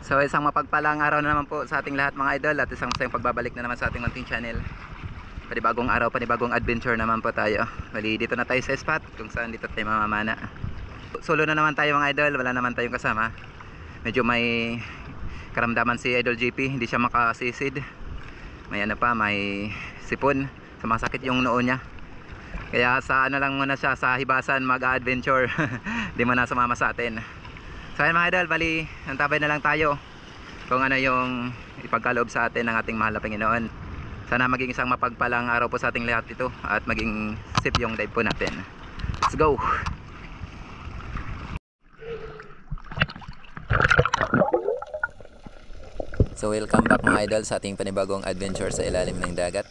So isang mapagpalang araw na naman po sa ating lahat mga idol, at isang masayang pagbabalik na naman sa ating munting channel. Panibagong araw, panibagong adventure naman po tayo. Bali dito na tayo sa spot kung saan dito tayo mamamana. Solo na naman tayo mga idol, wala naman tayong kasama. Medyo may karamdaman si Idol GP, hindi siya makasisid. May ano pa, may sipon, sumasakit yung noo niya. Kaya sa ano lang muna siya, sa hibasan mag-adventure. Hindi mo na sumama sa atin. So ayun mga idol, bali antabay na lang tayo kung ano yung ipagkaloob sa atin ng ating mahal na Panginoon. Sana maging isang mapagpalang araw po sa ating lahat ito, at maging safe yung dive po natin. Let's go! So welcome back mga idol sa ating panibagong adventure sa ilalim ng dagat.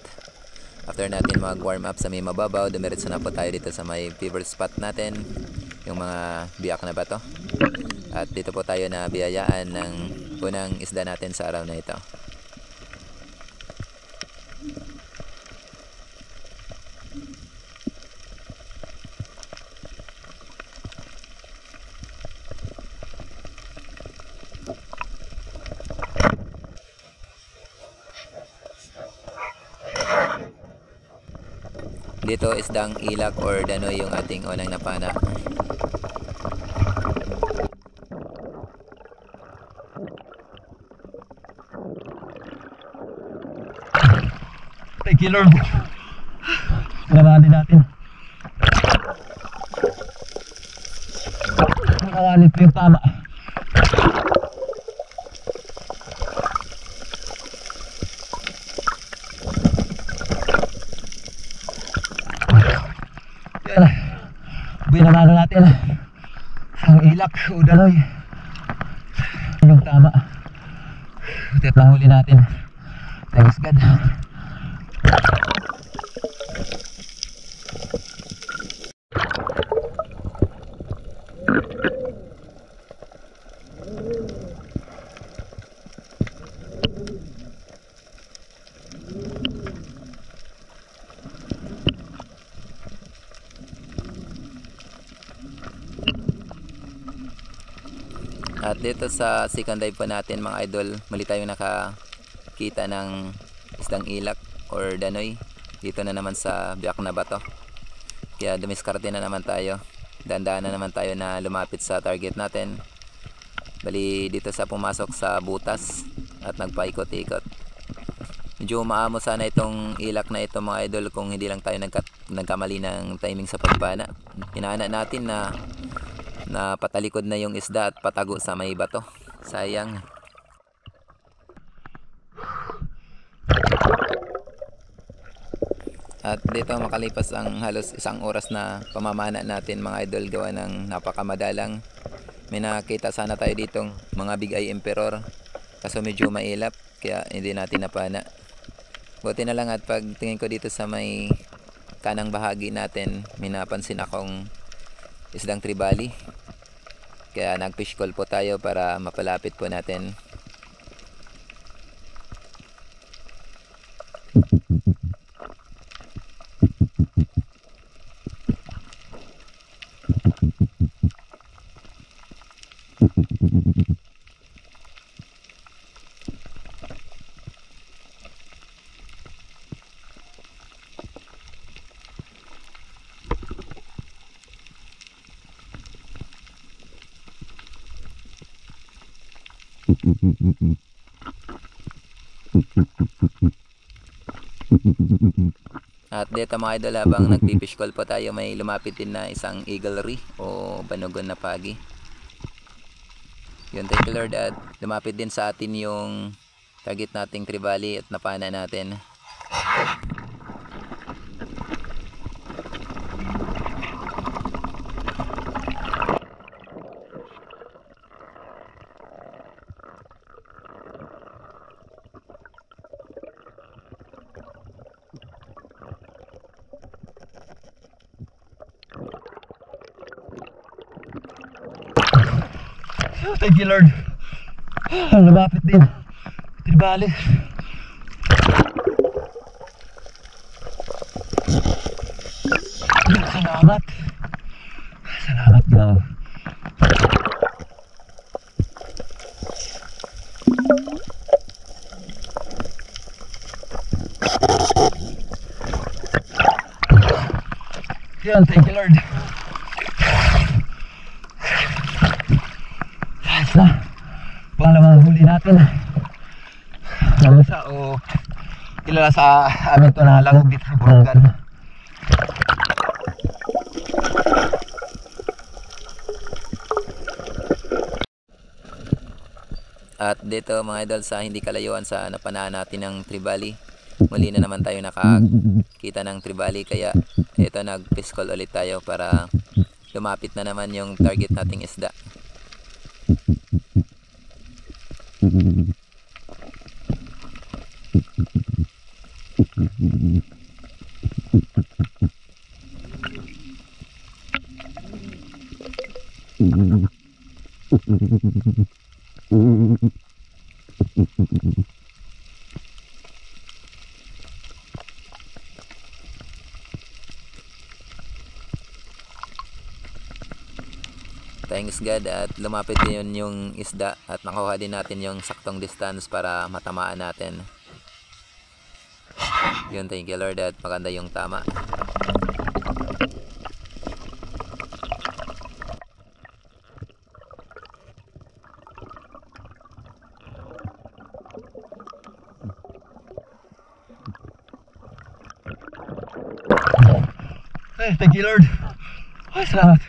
After natin mag warm up sa may mababaw, dumiretso na po tayo dito sa may favorite spot natin, yung mga biyak na bato. At dito po tayo na biyayaan ng unang isda natin sa araw na ito. Dito isdang ilak or danoy yung ating unang napana. Thank you Lord. Pinarali natin. Pinarali ito yung tama. Yan. Binanalo natin ang ilak o daloy. Yung tama. Tip lang huli natin. Thanks God. At dito sa second dive po natin mga idol, muli tayong nakakita ng isdang ilak or danoy dito na naman sa biyak na bato. Kaya dumiskarte na naman tayo, dandaan na naman tayo na lumapit sa target natin. Bali dito sa pumasok sa butas at nagpaikot-ikot. Medyo maamo sana itong ilak na ito mga idol kung hindi lang tayo nagkamali ng timing sa pagpana. Inaana natin na patalikod na yung isda at patago sa may bato. Sayang. At dito makalipas ang halos isang oras na pamamana natin mga idol, gawa ng napakamadalang. May nakita sana tayo ditong mga big eye emperor, kaso medyo mailap kaya hindi natin napana. Buti na lang at pag tingin ko dito sa may kanang bahagi natin, may napansin akong isdang tribali. Kaya nag-fish call po tayo para mapalapit po natin. At dito mga idol, habang nagpipish call po tayo, may lumapit din na isang eaglery o banugon na pagi. Yun, thank you Lord, at lumapit din sa atin yung target nating tribali at napana natin. Thank you Lord. Lumapit din. Tribali. Salamat. Salamat God. Yan, thank you Lord. Ayos na. Pangalawang huli natin. Lamasa o kilala sa amin to na langog dito sa Burungan. At dito mga idol, sa hindi kalayuan sa napanahan natin ng Tribali, muli na naman tayo nakakita ng Tribali, kaya ito nag-fish call ulit tayo para lumapit na naman yung target nating isda. Thanks God at lumapit din yung isda at nakuha din natin yung saktong distance para matamaan natin. Yun, thank you Lord at maganda yung tama. Ay, thank you Lord. Ay, salamat.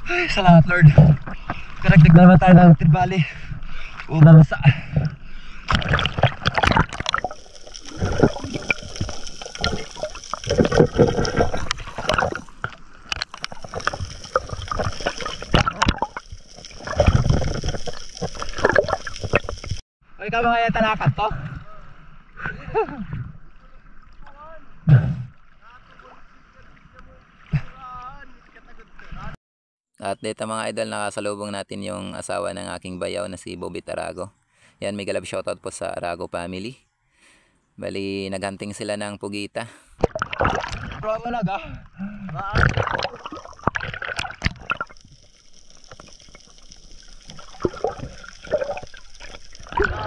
Ay, salamat Lord. Karagdag na naman tayo ng Tribali o mamasa. O ikaw mga yan tanakat to? At dito mga idol, nakasalubong natin yung asawa ng aking bayaw na si Bobby Tarago. Yan, may galab shoutout po sa Arago family. Bali, naghunting sila ng pugita. Bro, malag ah.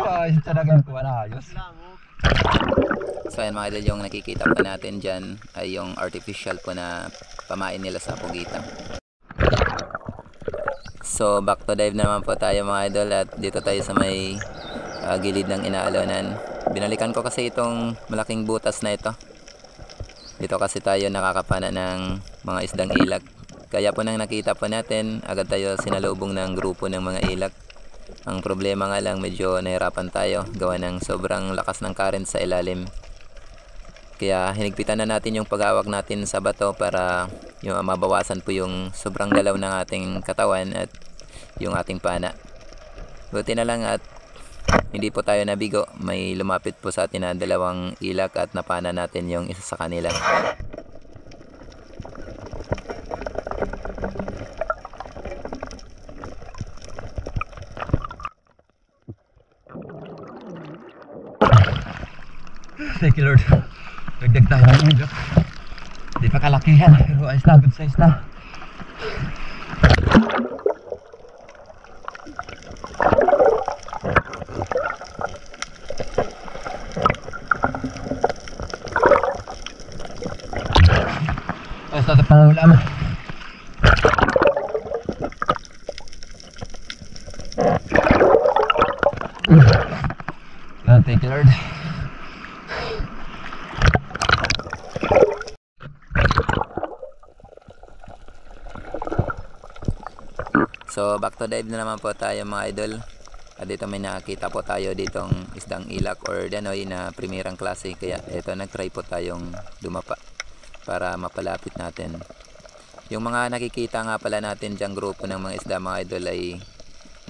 Ay, talagang kuha na ayos. So yan mga idol, yung nakikita po natin dyan ay yung artificial po na pamain nila sa pugita. So back to dive naman po tayo mga idol at dito tayo sa may gilid ng inaalonan. Binalikan ko kasi itong malaking butas na ito. Dito kasi tayo nakakapana ng mga isdang ilak. Kaya po nang nakita po natin, agad tayo sinalubong ng grupo ng mga ilak. Ang problema nga lang, medyo nahirapan tayo gawa ng sobrang lakas ng current sa ilalim. Kaya hinigpitan na natin yung paghawak natin sa bato para yung mabawasan po yung sobrang galaw ng ating katawan at yung ating pana. Buti na lang at hindi po tayo nabigo. May lumapit po sa atin na dalawang ilak at napana natin yung isa sa kanila. Thank you Lord. Dagdag tayo ng ilok. Di pa kalakihan pero ayos na, good size na. Ayos na ito pangulam. Thank you Lord. So back to dive na naman po tayo mga idol. At dito may nakita po tayo ditong isdang ilak or danoy na primerang klase. Kaya ito nag-try po tayong dumapa para mapalapit natin. Yung mga nakikita nga pala natin dyang grupo ng mga isda mga idol ay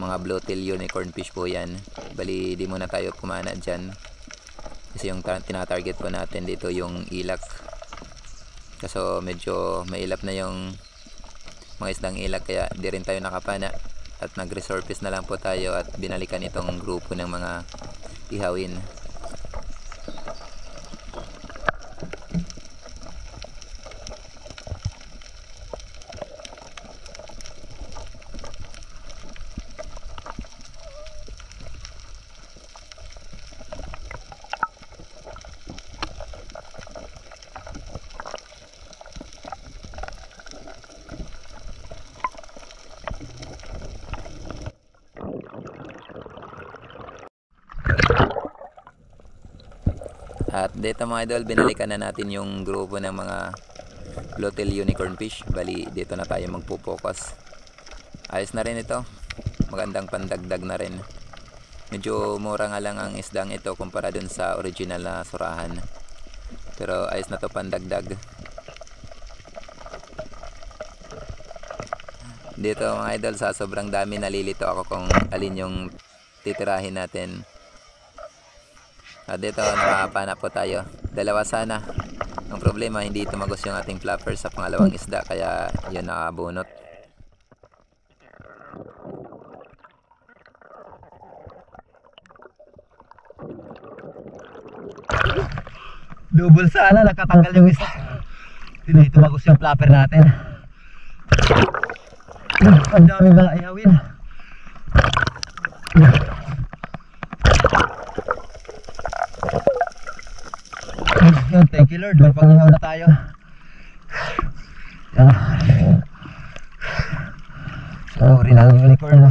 mga bluegill unicorn fish po yan. Bali di muna tayo kumana dyan. Kasi yung tinatarget po natin dito yung ilak. Kaso medyo mailap na yung mga isdang ilag, kaya di rin tayo nakapana at nag-resurface na lang po tayo at binalikan itong grupo ng mga ihawin. At dito mga idol, binalikan na natin yung grupo ng mga Bluetail Unicorn Fish. Bali, dito na tayo magpo-focus. Ayos na rin ito. Magandang pandagdag na rin. Medyo mura nga lang ang isdang ito kumpara dun sa original na surahan. Pero ayos na to pandagdag. Dito mga idol, sa sobrang dami nalilito ako kung alin yung titirahin natin. At dito nakapana po tayo. Dalawa sana. Ang problema, hindi tumagos yung ating flapper sa pangalawang isda, kaya yun nakabunot. Double sana, nakatanggal yung isa. Hindi tumagos yung flapper natin. Ang dami mga ihawin. Yun, thank you Lord, may panghihaw na tayo. Sorry lang yung unicorn.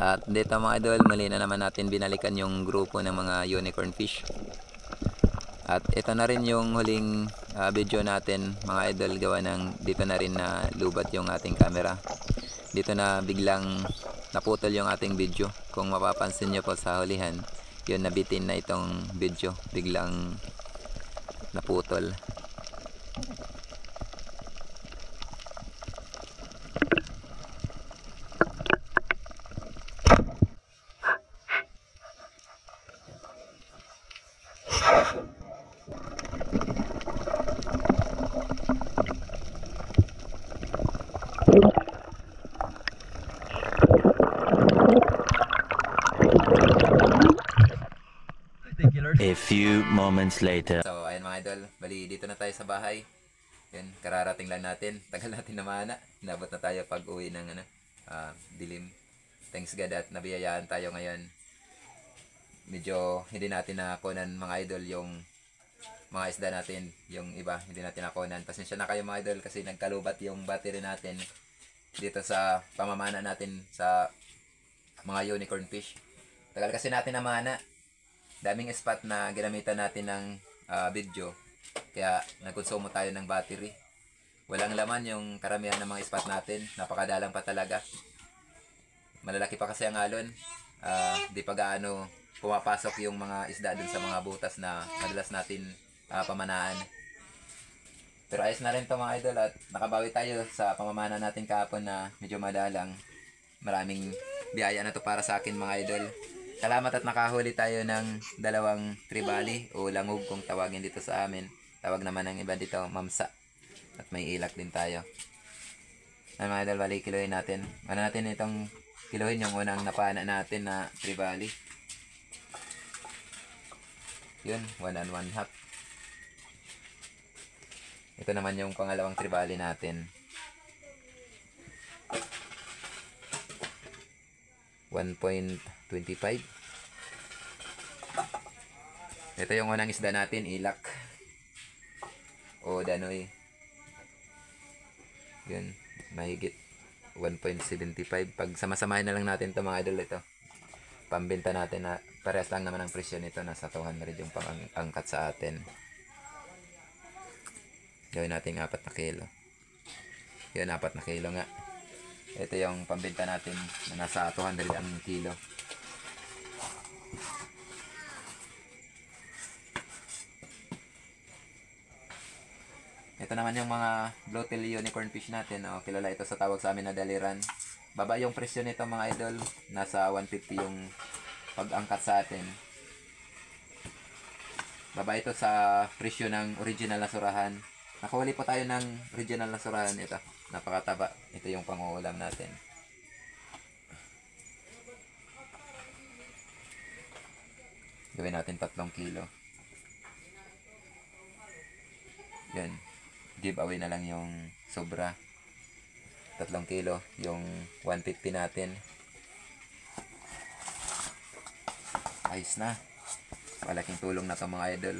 At dito mga idol, muli na naman natin binalikan yung grupo ng mga unicorn fish. At ito na rin yung huling video natin mga idol, gawa ng dito na rin na lubat yung ating camera. Dito na biglang naputol yung ating video. Kung mapapansin nyo po sa hulihan, yun, nabitin na itong video, biglang naputol. Thank you Lord. A few moments later. So ayun mga idol, bali dito na tayo sa bahay. Yan, kararating lang natin. Tagal natin na mana. Inabot na tayo pag uwi ng dilim. Thanks God at nabiyayaan tayo ngayon. Medyo hindi natin nakunan mga idol yung mga isda natin. Yung iba, hindi natin nakunan. Pasensya na kayo mga idol kasi nagkalubat yung battery natin dito sa pamamana natin sa mga unicorn fish. Tagal kasi natin na mana. Daming spot na ginamitan natin ng video, kaya nagkonsumo tayo ng battery. Walang laman yung karamihan ng mga spot natin, napakadalang pa talaga. Malalaki pa kasi ang alon, di pa gaano pumapasok yung mga isda dun sa mga butas na madalas natin pamanaan. Pero ayos na rin to mga idol, at nakabawi tayo sa pamamana natin kahapon na medyo madalang. Maraming biyaya na to para sa akin mga idol. Salamat at nakahuli tayo ng dalawang tribali o langug kung tawagin dito sa amin. Tawag naman ng iba dito, mamsa. At may ilak din tayo. Ay mga idol, bali kilohin natin. Ano natin itong kilohin yung unang napana natin na tribali. Yun, 1 and 1/2. Ito naman yung pangalawang tribali natin. 1.25. Ito yung unang isda natin, ilak o danoy. Yun, mahigit 1.75. Pag samasamahin na lang natin ito mga idol, ito pambenta natin na parehas lang naman ang presyo nito, nasa 200 yung pang-angkat sa atin. Gawin natin 4 na kilo. Yun, 4 na kilo nga. Ito yung pambenta natin na nasa 200 ang kilo. Ito naman yung mga Bluetail Unicorn Fish natin. Kilala ito sa tawag sa amin na daliran. baba yung presyo nito mga idol. Nasa 150 yung pag-angkat sa atin. Baba ito sa presyo ng original na surahan. Nakahuli po tayo ng original na surahan ito. Napakataba. Ito yung panguulam natin. Gawin natin 3 kilo. Yan. Giveaway na lang yung sobra. 3 kilo. Yung 150 natin. Ayos na. Malaking tulong na to mga idol.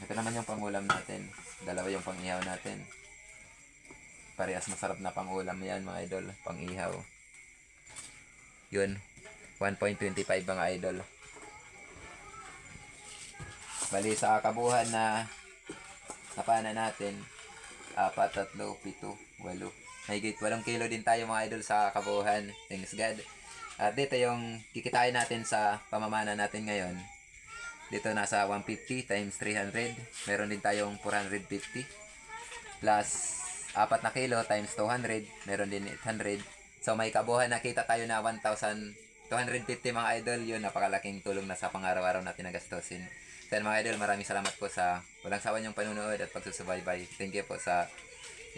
Ito naman yung pangulam natin. Dalawa yung pang-ihaw natin. Parehas masarap na pangulam yan mga idol. Pang-ihaw. Yun. 1.25 mga idol. Bali sa kabuhan na napana natin. 4, 3, 7, 8. Higit 8 kilo din tayo mga idol sa kabuhan. Thanks God. At dito yung kikitain natin sa pamamana natin ngayon. Dito nasa 150 times 300. Meron din tayong 450. Plus 4 na kilo times 200. Meron din 800. So may kabuhan na kita tayo na 1,250 mga idol. Yun, napakalaking tulong na sa pang-araw-araw natin na gastusin. So mga idol, maraming salamat po sa walang sawa niyong panunood at pagsusubaybay. Thank you po sa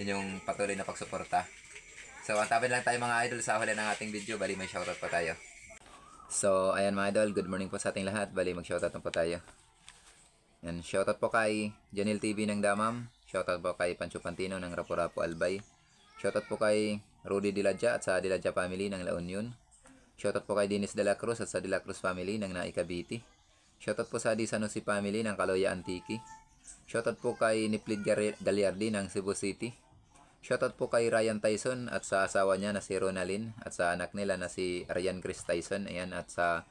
inyong patuloy na pagsuporta. So, antabi lang tayo mga idol sa huli ng ating video. Bali, may shoutout pa tayo. So, ayan mga idol. Good morning po sa ating lahat. Bali, mag-shoutout na po tayo. Yan, shoutout po kay Janil TV ng Damam. Shoutout po kay Pancho Pantino ng Rapo-Rapo Albay. Shoutout po kay Rudy Diladja at sa Diladja family ng La Union. Shoutout po kay Dennis De La Cruz at sa De La Cruz family ng Naikabiti. Shoutout po sa Di Sanusi family ng Kaloya Antique. Shoutout po kay Niplid Gagliardi ng Cebu City. Shoutout po kay Ryan Tyson at sa asawa niya na si Ronalyn at sa anak nila na si Ryan Chris Tyson. Ayan, at sa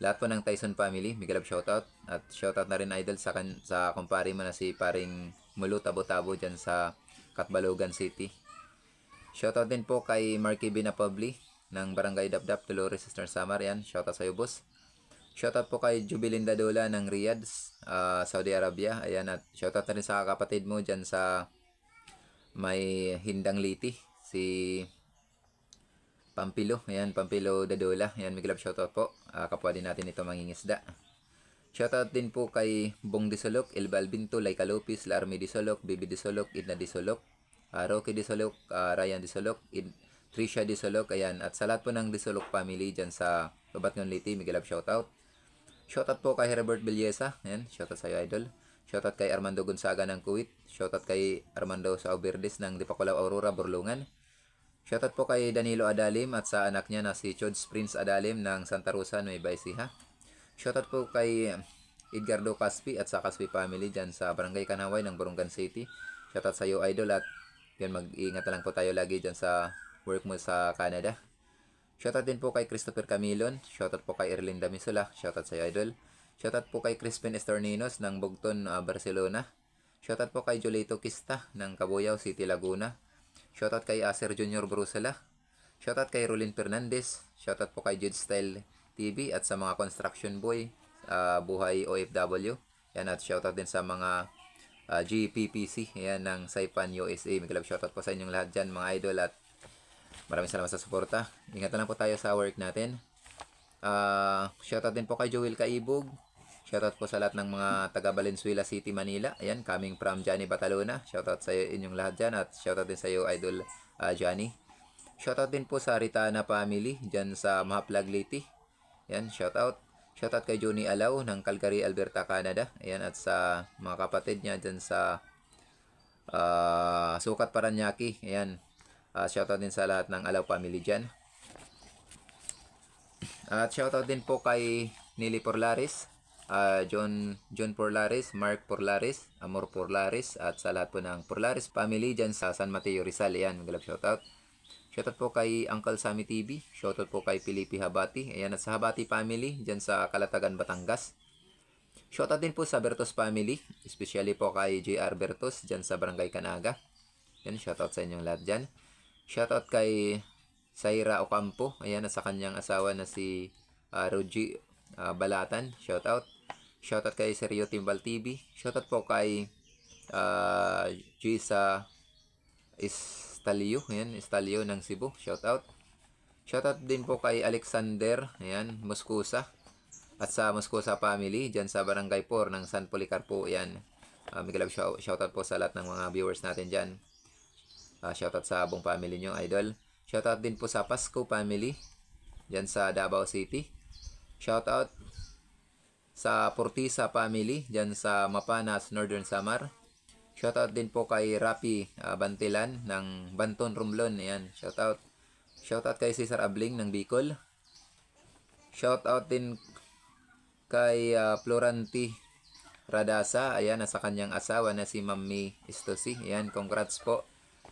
lahat po ng Tyson family, big love shoutout. At shoutout na rin idol sa kumpare mo na si paring Mulu Tabo-Tabo dyan sa Katbalogan City. Shoutout din po kay Marky Binapabli ng Barangay Dapdap, Dolores, Sister Samar. Ayan, shoutout sa iyo boss. Shoutout po kay Jubilinda Dola ng Riyadh, Saudi Arabia. Ayan, at shoutout na rin sa kapatid mo dyan sa may Hindang Liti, si Pampilo. Ayan, Pampilo Dadola. Ayan, may love shoutout po. Kapwa din natin ito mangingisda. Shoutout din po kay Bong Disolok, Elba Albinto, Laika Lopez, Larmi Disolok, Bibi Disolok, Idna Disolok, Rocky Disolok, Ryan Disolok, Trisha Disolok. Ayan, at sa lahat po ng Disolok family dyan sa Babatngon Liti, may love shoutout. Shoutout po kay Herbert Villesa. Ayan, shoutout sa iyo idol. Shoutout kay Armando Gonzaga ng Kuwait. Shoutout kay Armando Sauberdes ng Dipakulaw Aurora, Burlungan. Shoutout po kay Danilo Adalim at sa anak niya na si Chods Prince Adalim ng Santa Rosa, Nueva Ecija. Shoutout po kay Edgardo Caspi at sa Caspi family dyan sa Barangay Kanaway ng Borongan City. Shoutout sa iyo idol, at yan, mag-iingat na lang po tayo lagi dyan sa work mo sa Canada. Shoutout din po kay Christopher Camilon. Shoutout po kay Erlinda Misula. Shoutout sa iyo idol. Shoutout po kay Crispin Estorninos ng Bugton, Barcelona. Shoutout po kay Jolito Kista ng Cabuyao City, Laguna. Shoutout kay Acer Junior Brusela. Shoutout kay Rolin Fernandez. Shoutout po kay Jude Style TV at sa mga construction boy, buhay OFW. Yan, at shoutout din sa mga GPPC, yan, ng Saipan USA. May love shoutout po sa inyong lahat dyan mga idol, at maraming salamat sa suporta. Ingat na lang po tayo sa work natin. Shoutout din po kay Joel Kaibog. Shoutout po sa lahat ng mga taga Valenzuela City, Manila. Ayan, coming from Johnny Batalona. Shoutout sa inyong lahat dyan, at shoutout din sa iyo idol Johnny. Shoutout din po sa Ritana family dyan sa Mahaplag Liti. Ayan, shoutout. Shoutout kay Johnny Alaw ng Calgary, Alberta, Canada. Ayan, at sa mga kapatid niya dyan sa Sukat, Paranaque. Ayan, shoutout din sa lahat ng Alaw family dyan. At shoutout din po kay Nili Porlaris, John Porlaris, Mark Porlaris, Amor Porlaris, at sa lahat po ng Porlaris family dyan sa San Mateo, Rizal. Ayan, mag-love shoutout. Shoutout po kay Uncle Sammy TV. Shoutout po kay Felipe Habati. Ayan, at sa Habati family dyan sa Calatagan, Batangas. Shoutout din po sa Bertos family, especially po kay JR Bertos dyan sa Barangay Canaga. Ayan, shoutout sa inyong lahat dyan. Shoutout kay Saira Ocampo. Ayan, at sa kanyang asawa na si Rogie Balatan. Shoutout. Shoutout kay Sergio Timbal TV. Shoutout po kay Gisa Estalio. Ayan, Estalio ng Cebu. Shoutout. Shoutout din po kay Alexander. Ayan, Moscosa. At sa Moscosa family, dyan sa Barangay 4 ng San Policarpo. Ayan. Mega love shoutout po sa lahat ng mga viewers natin dyan. Shoutout sa buong family nyo, idol. Shoutout din po sa Pasco family. Dyan sa Davao City. Shoutout sa Portisa family. Dyan sa Mapanas, Northern Samar. Shoutout din po kay Rapi Bantilan ng Banton Romblon. Ayan, shoutout. Shoutout kay Cesar Abling ng Bicol. Shoutout din kay Floranti Radasa. Ayan, nasa kanyang asawa na si Mami Estosi. Ayan, congrats po.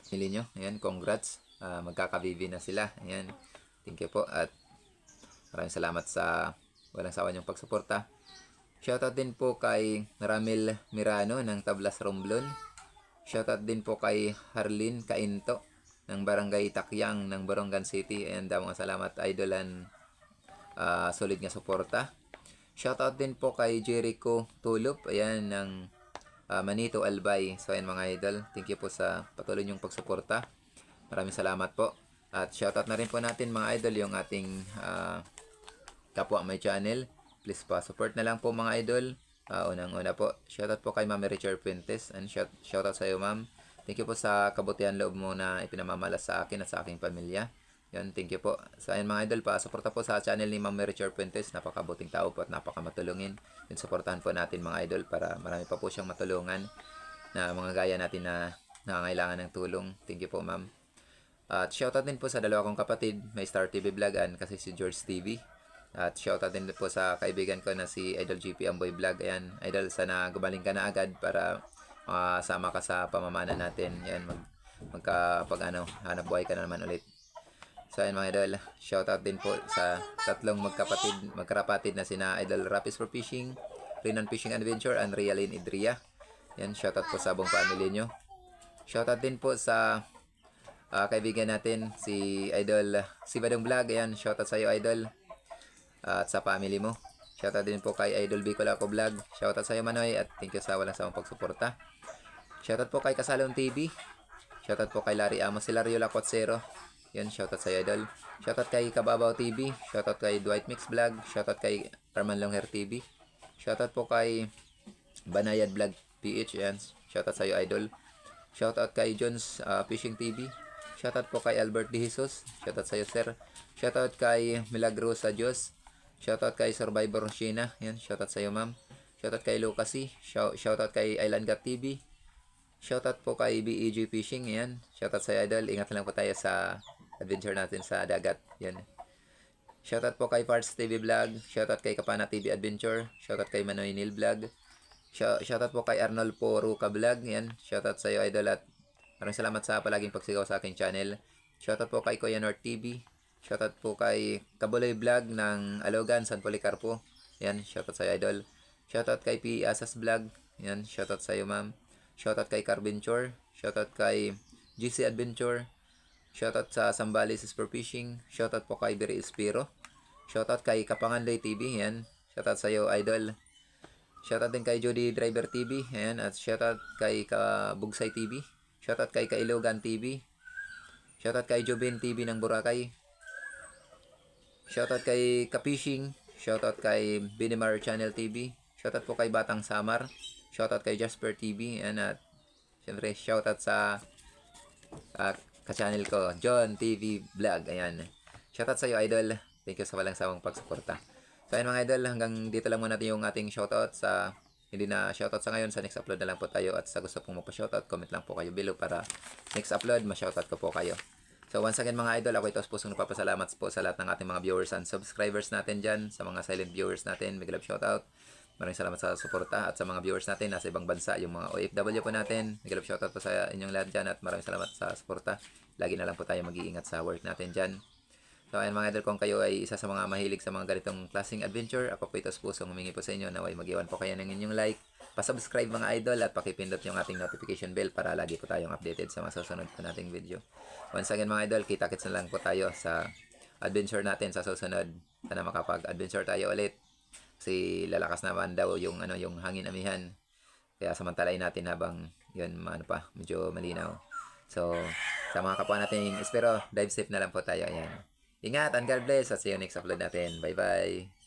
Pili nyo. Ayan, congrats. Magkakabibi na sila. Ayan, thank you po. At maraming salamat sa walang sawa niyong pagsuporta. Shoutout din po kay Ramil Mirano ng Tablas Romblon. Shoutout din po kay Harlin Kainto ng Barangay Takyang ng Borongan City. Ayan, mga salamat, idolan. Solid nga suporta. Shoutout din po kay Jericho Tulop. Ayan, ng Manito Albay. So, ayan mga idol. Thank you po sa patuloy niyong pagsuporta. Maraming salamat po. At shoutout na rin po natin mga idol yung ating kapwa may channel. Please pa support na lang po mga idol. Unang-una po, shoutout po kay Ma'am Richard Fuentes. And shoutout sa iyo, ma'am. Thank you po sa kabutihan loob mo na ipinamamalas sa akin at sa aking pamilya. Yan, thank you po. Sa ayan mga idol, pa-suporta po sa channel ni Ma'am Richard Fuentes. Napakabuting tao po at napakamatulungin. Yung suportahan po natin mga idol para marami pa po siyang matulungan na mga gaya natin na nangangailangan ng tulong. Thank you po, ma'am. At shoutout din po sa dalawa kong kapatid, may Star TV Vlogan kasi si George TV. At shoutout din po sa kaibigan ko na si Idol GP Amboy Vlog. Ayan, idol, sana gumaling ka na agad para sama ka sa pamamana natin. Ayan, hanap buhay ka na naman ulit. So ayan mga idol, shoutout din po sa tatlong magkarapatid na sina Idol Rapis for Fishing, Rinan Fishing Adventure, and Realin Idria. Yan, shoutout po sa buong family nyo. Shoutout din po sa kaibigan natin si Idol si Badong Vlog. Ayan, shoutout sa iyo idol. At sa family mo. Shoutout din po kay Idol Bicol Ako Vlog. Shoutout sa iyo Manoy at thank you sa walang sawang pagsuporta. Shoutout po kay Kasalong TV. Shoutout po kay Larry Amos, si Lario Lacotsero. Yan, shoutout sa iyo idol. Shoutout kay Kababaw TV. Shoutout kay Dwight Mix Vlog. Shoutout kay Arman Longhair TV. Shoutout po kay Banayad Vlog PH. Yan, shoutout sa iyo idol. Shoutout kay Jones Fishing TV. Shoutout po kay Albert De Jesus. Shoutout sa iyo sir. Shoutout kay Milagrosa Diyos. Shoutout kay Survivor Sheena. Yan, shoutout sa iyo ma'am. Shoutout kay Lucasy. Shoutout kay Island Gat TV. Shoutout po kay BEG Fishing. Yan, shoutout sa iyo idol. Ingat lang po tayo sa adventure natin sa dagat. Yan. Shoutout po kay Parts TV Vlog. Shoutout kay Kapana TV Adventure. Shoutout kay Manoy Neil Vlog. Shoutout po kay Arnold Poruca Vlog. Yan. Shoutout sa iyo idol at maraming salamat sa palaging pagsigaw sa aking channel. Shoutout po kay Kuya North TV. Shoutout po kay Kabuloy Vlog ng Alogan, San Policarpo. Yan. Shoutout sa iyo idol. Shoutout kay P. Asas Vlog. Yan. Shoutout sa iyo ma'am. Shoutout kay Carventure. Shoutout kay GC Adventure. Shoutout sa Sambales for Fishing. Shoutout po kay Biri Espiro. Shoutout kay Kapanganday TV. Yan. Shoutout sa iyo idol. Shoutout din kay Jody Driver TV. Yan. At shoutout kay Kabugsay TV. Shoutout kay Kailogan TV. Shoutout kay Jobin TV ng Boracay. Shoutout kay Kapishing. Shoutout kay Binimar Channel TV. Shoutout po kay Batang Samar. Shoutout kay Jasper TV. Yan. At syempre shoutout sa ka-channel ko, John TV Vlog. Ayan. Shoutout sa iyo, idol. Thank you sa walang sawang pagsuporta. So, ayan mga idol, hanggang dito lang muna natin yung ating shoutout sa hindi na shoutout sa ngayon. Sa next upload na lang po tayo. At sa gusto pong magpa-shoutout, comment lang po kayo below para next upload, ma-shoutout ko po kayo. So, once again mga idol, ako ito pusong nagpapasalamat po sa lahat ng ating mga viewers and subscribers natin dyan. Sa mga silent viewers natin, big love shoutout. Maraming salamat sa suporta at sa mga viewers natin nasa ibang bansa, yung mga OFW po natin. Big love shoutout po sa inyong lahat dyan at maraming salamat sa suporta. Lagi na lang po tayo mag-iingat sa work natin dyan. So ayan mga idol, kung kayo ay isa sa mga mahilig sa mga ganitong klaseng adventure, ako po ito sa pusong humingi po sa inyo na mag-iwan po kayo ng inyong like, pa-subscribe mga idol at pakipindot yung ating notification bell para lagi po tayong updated sa mga susunod po nating video. Once again mga idol, kita-kits na lang po tayo sa adventure natin sa susunod. Sana makapag-adventure tayo ulit. Kasi lalakas naman daw yung hangin amihan. Kaya samantalain natin habang yun medyo malinaw. So Sa mga kapwa natin espero, dive safe na lang po tayo. Ayan. Ingat and God bless at see you next upload natin. Bye bye.